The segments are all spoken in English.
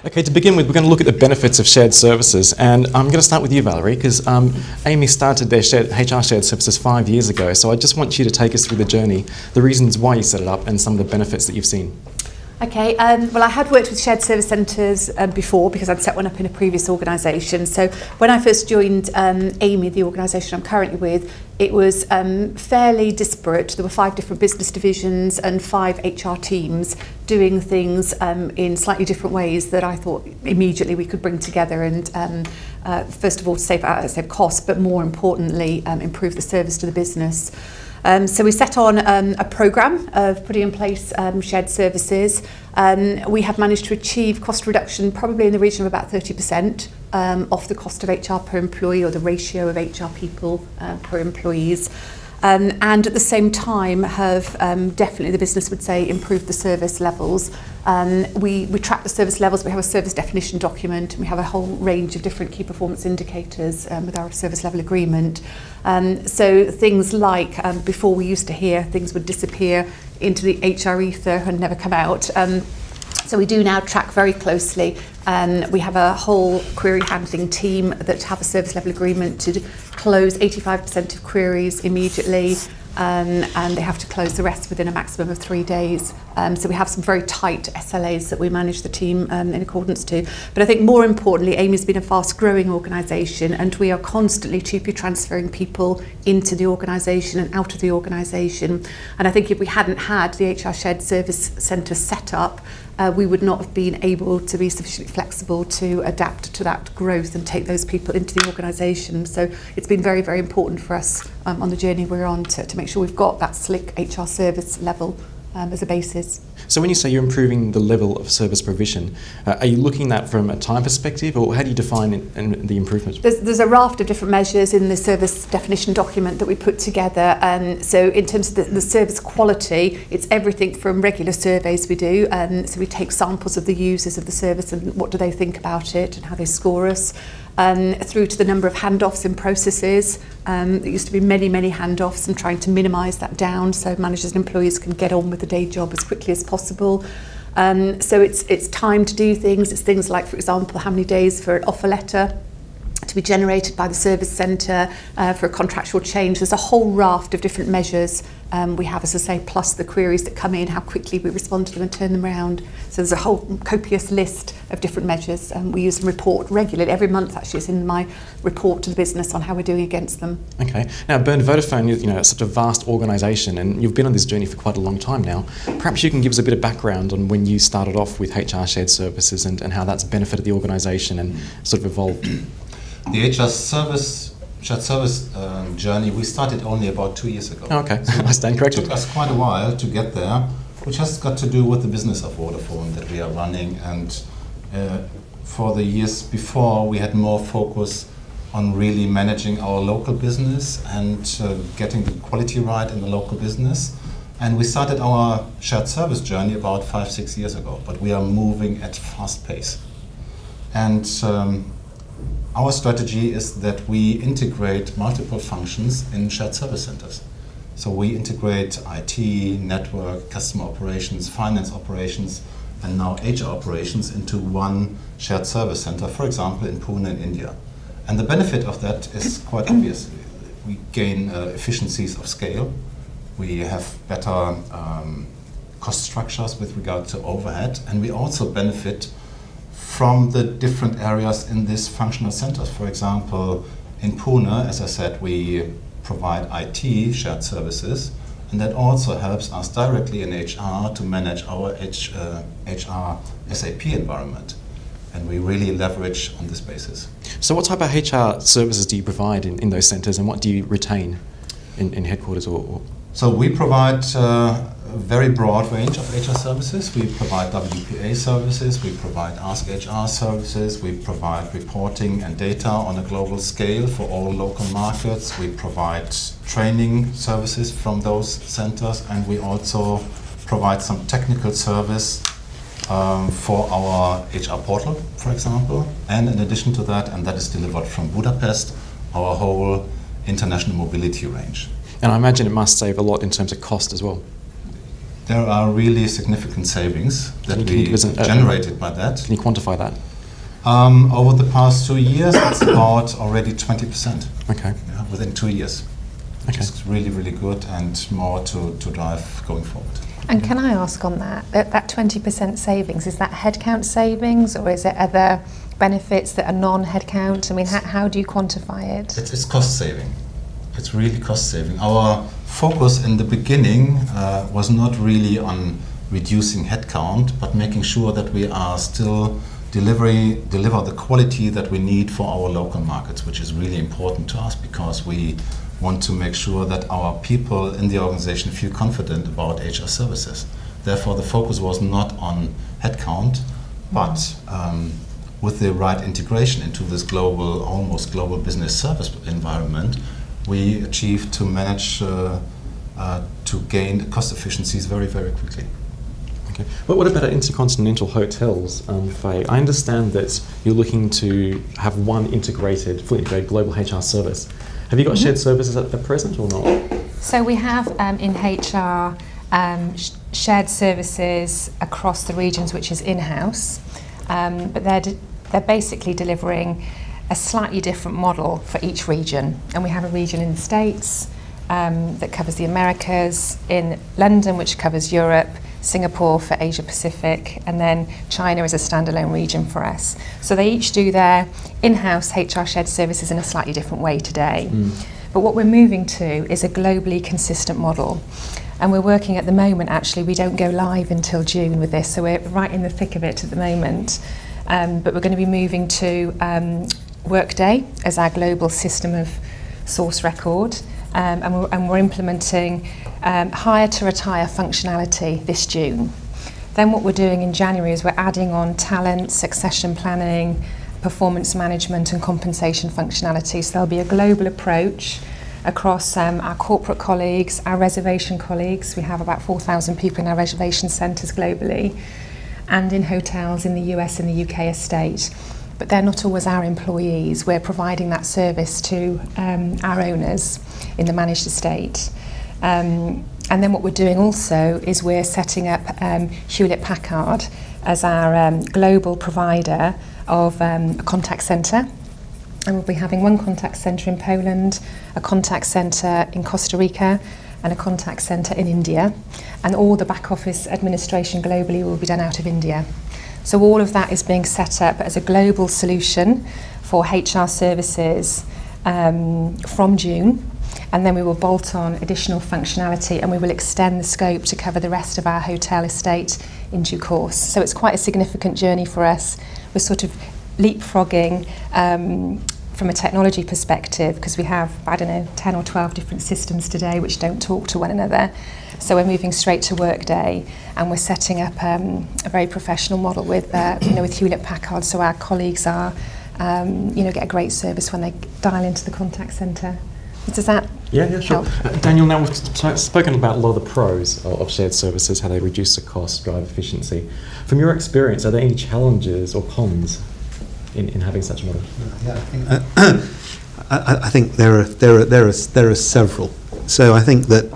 Okay, to begin with, we're going to look at the benefits of shared services, and I'm going to start with you, Valerie, because Amy started their HR shared services 5 years ago, so I just want you to take us through the journey, the reasons why you set it up, and some of the benefits that you've seen. Okay, well I had worked with shared service centres before because I'd set one up in a previous organisation. So when I first joined Amy, the organisation I'm currently with, it was fairly disparate. There were 5 different business divisions and 5 HR teams doing things in slightly different ways that I thought immediately we could bring together and first of all save costs, but more importantly improve the service to the business. So we set on a programme of putting in place shared services. We have managed to achieve cost reduction probably in the region of about 30% off the cost of HR per employee, or the ratio of HR people per employees. And at the same time have definitely, the business would say, improved the service levels. We track the service levels. We have a service definition document, and we have a whole range of different key performance indicators with our service level agreement. So things like before, we used to hear things would disappear into the HR ether and never come out. So we do now track very closely. We have a whole query handling team that have a service level agreement to close 85% of queries immediately, and they have to close the rest within a maximum of 3 days. So we have some very tight SLAs that we manage the team in accordance to. But I think more importantly, Amy's been a fast growing organisation, and we are constantly cheaply transferring people into the organisation and out of the organisation. And I think if we hadn't had the HR Shared Service Centre set up, we would not have been able to be sufficiently flexible to adapt to that growth and take those people into the organisation. So it's been very, very important for us on the journey we're on to make sure we've got that slick HR service level as a basis. So when you say you're improving the level of service provision, are you looking at that from a time perspective, or how do you define the improvement? There's a raft of different measures in the service definition document that we put together. So in terms of the service quality, it's everything from regular surveys we do. So we take samples of the users of the service and what do they think about it and how they score us. Through to the number of handoffs in processes. There used to be many, many handoffs, and trying to minimise that down so managers and employees can get on with the day job as quickly as possible. So it's time to do things. It's things like, for example, how many days for an offer letter to be generated by the service centre for a contractual change. There's a whole raft of different measures we have, as I say, plus the queries that come in, how quickly we respond to them and turn them around. So there's a whole copious list of different measures, and we use them report regularly. Every month, actually, is in my report to the business on how we're doing against them. Okay. Now, Vodafone, it's such a vast organisation, and you've been on this journey for quite a long time now. Perhaps you can give us a bit of background on when you started off with HR Shared Services and how that's benefited the organisation and sort of evolved. The HR shared service journey, we started only about 2 years ago. Oh, okay, I stand corrected. It took us quite a while to get there, which has got to do with the business of Vodafone that we are running. And for the years before, we had more focus on really managing our local business and getting the quality right in the local business. And we started our shared service journey about 5-6 years ago, but we are moving at fast pace. And our strategy is that we integrate multiple functions in shared service centers. So we integrate IT, network, customer operations, finance operations, and now HR operations into one shared service center, for example, in Pune in India. And the benefit of that is quite obvious. We gain efficiencies of scale. We have better cost structures with regard to overhead, and we also benefit from the different areas in these functional centers. For example, in Pune, as I said, we provide IT shared services, and that also helps us directly in HR to manage our HR SAP environment. And we really leverage on this basis. So what type of HR services do you provide in those centres, and what do you retain in headquarters? So we provide a very broad range of HR services. We provide WPA services, we provide Ask HR services, we provide reporting and data on a global scale for all local markets. We provide training services from those centers, and we also provide some technical service for our HR portal, for example. And in addition to that, and that is delivered from Budapest, our whole international mobility range. And I imagine it must save a lot in terms of cost as well. There are really significant savings that we generated by that. Can you quantify that? Over the past 2 years, it's about already 20%. Okay. Yeah, within 2 years. Okay. It's really, really good, and more to drive going forward. And can I ask on that 20% savings, is that headcount savings, or is it other benefits that are non-headcount? I mean, how do you quantify it? It's cost saving. It's really cost saving. Our focus in the beginning was not really on reducing headcount, but making sure that we are still deliver the quality that we need for our local markets, which is really important to us, because we want to make sure that our people in the organization feel confident about HR services. Therefore, the focus was not on headcount, but with the right integration into this global, almost global business service environment, we achieved to manage to gain cost efficiencies very, very quickly. Okay. But what about intercontinental hotels, Faye? I understand that you're looking to have one integrated, fully integrated global HR service. Have you got shared services at present or not? So we have in HR shared services across the regions, which is in-house, but they're basically delivering a slightly different model for each region. And we have a region in the States that covers the Americas, in London, which covers Europe, Singapore for Asia Pacific, and then China is a standalone region for us. So they each do their in-house HR shared services in a slightly different way today. But what we're moving to is a globally consistent model. And we're working at the moment, actually, we don't go live until June with this, so we're right in the thick of it at the moment. But we're going to be moving to Workday as our global system of source record. And we're implementing hire to retire functionality this June. Then what we're doing in January is we're adding on talent, succession planning, performance management and compensation functionality. So there'll be a global approach across our corporate colleagues, our reservation colleagues. We have about 4,000 people in our reservation centres globally, and in hotels in the US and the UK estate. But they're not always our employees. We're providing that service to our owners in the managed estate. And then what we're doing also is we're setting up Hewlett-Packard as our global provider of a contact centre. And we'll be having one contact centre in Poland, a contact centre in Costa Rica, and a contact centre in India. And all the back office administration globally will be done out of India. So all of that is being set up as a global solution for HR services from June. And then we will bolt on additional functionality, and we will extend the scope to cover the rest of our hotel estate in due course. So it's quite a significant journey for us. We're sort of leapfrogging from a technology perspective, because we have, 10 or 12 different systems today which don't talk to one another. So we're moving straight to Workday, and we're setting up a very professional model with with Hewlett-Packard, so our colleagues are get a great service when they dial into the contact centre. Does that Yeah, sure. Daniel, now we've spoken about a lot of the pros of shared services, how they reduce the cost, drive efficiency. From your experience, are there any challenges or cons in having such a model? Yeah, I think there are several. So I think that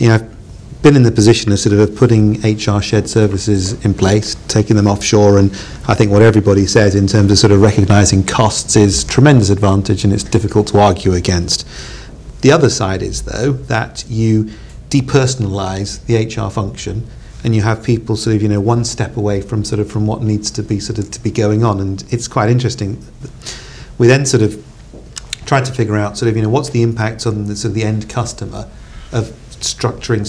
I've been in the position of sort of putting HR shared services in place, taking them offshore, and I think what everybody says in terms of sort of recognising costs is tremendous advantage, and it's difficult to argue against. The other side is, though, that you depersonalise the HR function, and you have people sort of one step away from what needs to be going on, and it's quite interesting. We then sort of tried to figure out what's the impact on the end customer of structuring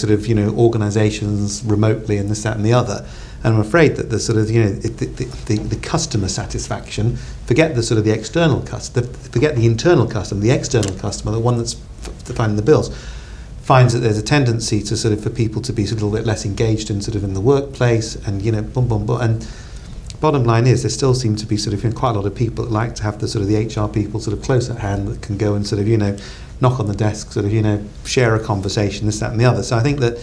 organisations remotely and this, that, and the other. And I'm afraid that the customer satisfaction, forget the external customer, forget the internal customer, the external customer, the one that's finding the bills, finds that there's a tendency to for people to be a little bit less engaged in the workplace, and and bottom line is there still seem to be quite a lot of people that like to have the HR people close at hand, that can go and knock on the desk, share a conversation, this, that, and the other. So I think that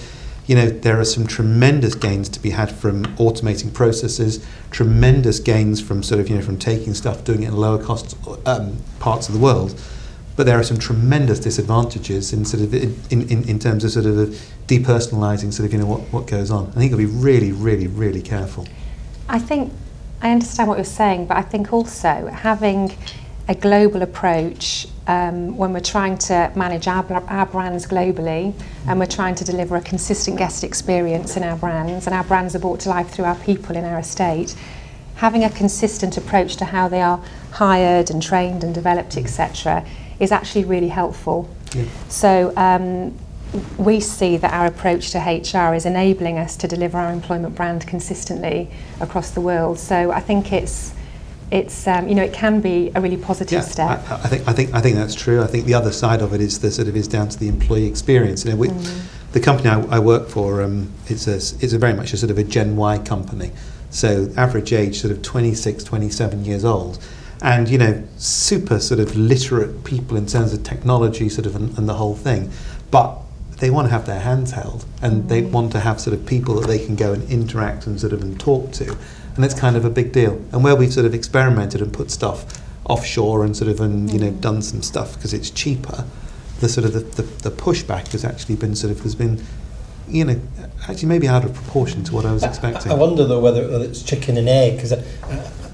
there are some tremendous gains to be had from automating processes, tremendous gains from from taking stuff, doing it in lower cost parts of the world. but there are some tremendous disadvantages in sort of in terms of sort of depersonalising sort of what goes on. I think you'll be really, really, really careful. I think I understand what you're saying, but I think also having a global approach when we're trying to manage our brands globally, and we're trying to deliver a consistent guest experience in our brands, and our brands are brought to life through our people in our estate. Having a consistent approach to how they are hired and trained and developed, etc., is actually really helpful. Yeah. So we see that our approach to HR is enabling us to deliver our employment brand consistently across the world. So I think it's you know, it can be a really positive step. I think that's true. I think the other side of it is is down to the employee experience. You know, the company I work for, it's a very much a sort of a Gen Y company. So average age sort of 26, 27 years old, and you know, super sort of literate people in terms of technology sort of and the whole thing, but they want to have their hands held, and they want to have sort of people that they can go and interact and sort of and talk to, and it's kind of a big deal. And where we've sort of experimented and put stuff offshore and sort of you know, done some stuff because it's cheaper, the sort of the pushback has actually been has been, you know, actually maybe out of proportion to what I was expecting. I wonder though whether it's chicken and egg, because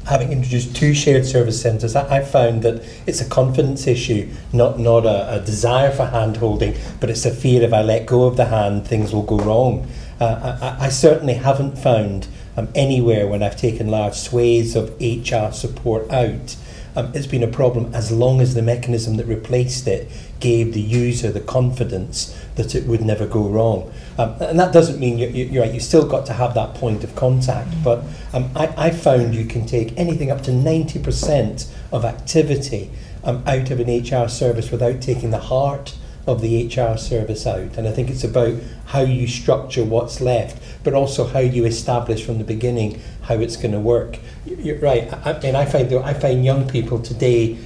having introduced 2 shared service centres, I found that it's a confidence issue, not a desire for hand holding, but it's a fear if I let go of the hand, things will go wrong. I certainly haven't found anywhere when I've taken large swathes of HR support out, it's been a problem as long as the mechanism that replaced it gave the user the confidence that it would never go wrong. And that doesn't mean you're right, you've still got to have that point of contact, but I found you can take anything up to 90% of activity out of an HR service without taking the heart of the HR service out. And I think it's about how you structure what's left, but also how you establish from the beginning how it's going to work. You're right. I mean, I find young people today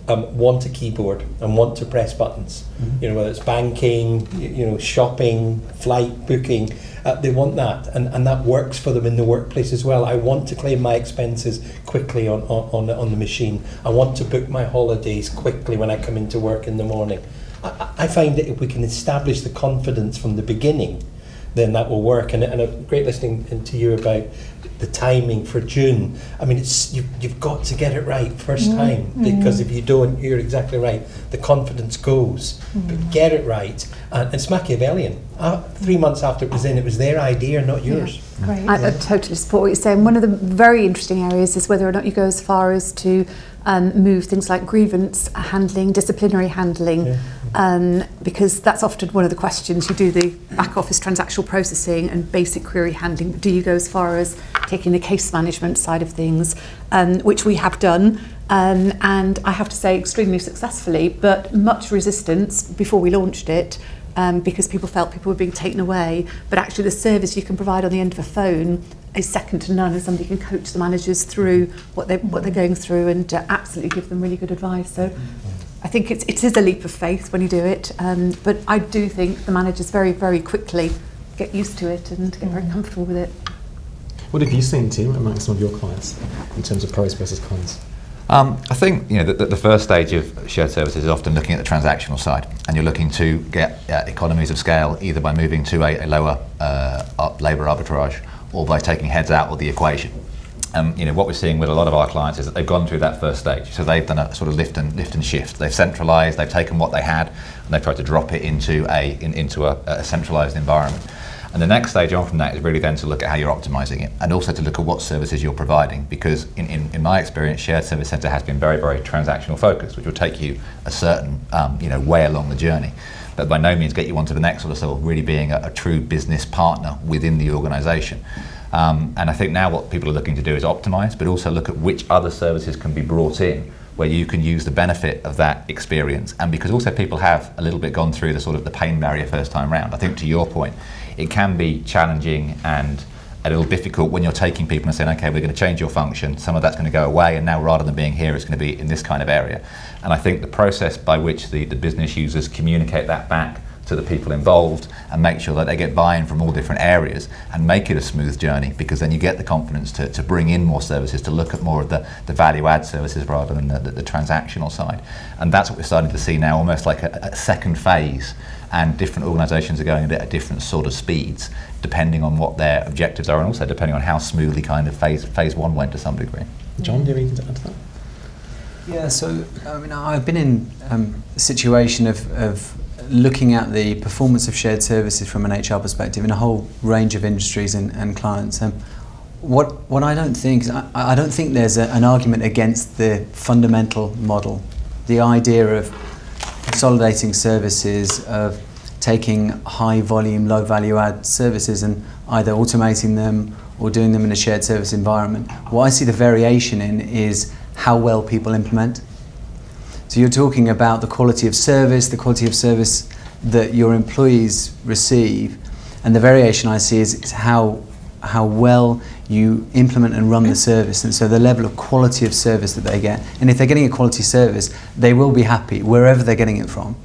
want a keyboard and want to press buttons. You know, whether it's banking, you know, shopping, flight booking, they want that, and that works for them in the workplace as well. I want to claim my expenses quickly on the machine. I want to book my holidays quickly when I come into work in the morning. I find that if we can establish the confidence from the beginning, then that will work. And great listening to you about the timing for June. I mean, you've got to get it right first time, because if you don't, you're exactly right, the confidence goes. But get it right. And it's Machiavellian. 3 months after it was in, it was their idea, not yours. Yeah. I totally support what you're saying. One of the very interesting areas is whether or not you go as far as to move things like grievance handling, disciplinary handling, because that's often one of the questions. You do the back office transactional processing and basic query handling, but do you go as far as taking the case management side of things, which we have done, and I have to say extremely successfully, but much resistance before we launched it, because people felt people were being taken away, but actually the service you can provide on the end of a phone is second to none, as somebody can coach the managers through what they're going through and absolutely give them really good advice. So I think it is a leap of faith when you do it, but I do think the managers very, very quickly get used to it and get very comfortable with it. What have you seen, Tim, among some of your clients in terms of pros versus cons? I think the first stage of shared services is often looking at the transactional side, and you're looking to get economies of scale either by moving to a lower labour arbitrage or by taking heads out of the equation. What we're seeing with a lot of our clients is that they've gone through that first stage, so they've done a sort of lift and shift. They've centralised, they've taken what they had, and they've tried to drop it into a centralised environment. And the next stage on from that is really then to look at how you're optimising it, and also to look at what services you're providing, because in my experience, shared service centre has been very, very transactional focused, which will take you a certain way along the journey, but by no means get you onto the next sort of really being a true business partner within the organisation. And I think now what people are looking to do is optimise, but also look at which other services can be brought in where you can use the benefit of that experience. And because also people have a little bit gone through the sort of the pain barrier first time round, I think to your point, it can be challenging and a little difficult when you're taking people and saying, okay, we're going to change your function, some of that's going to go away, and now rather than being here, it's going to be in this kind of area. And I think the process by which the business users communicate that back to the people involved and make sure that they get buy-in from all different areas and make it a smooth journey, because then you get the confidence to bring in more services, to look at more of the value add services rather than the transactional side. And that's what we're starting to see now, almost like a second phase, and different organisations are going at different sort of speeds depending on what their objectives are, and also depending on how smoothly kind of phase one went to some degree. John, do you have anything to add to that? Yeah, so I mean, I've been in a situation of looking at the performance of shared services from an HR perspective in a whole range of industries and clients. What I don't think is, I don't think there's an argument against the fundamental model, the idea of consolidating services, of taking high volume, low value add services and either automating them or doing them in a shared service environment. What I see the variation in is how well people implement. So you're talking about the quality of service that your employees receive, and the variation I see is how well you implement and run the service, and so the level of quality of service that they get. And if they're getting a quality service, they will be happy wherever they're getting it from.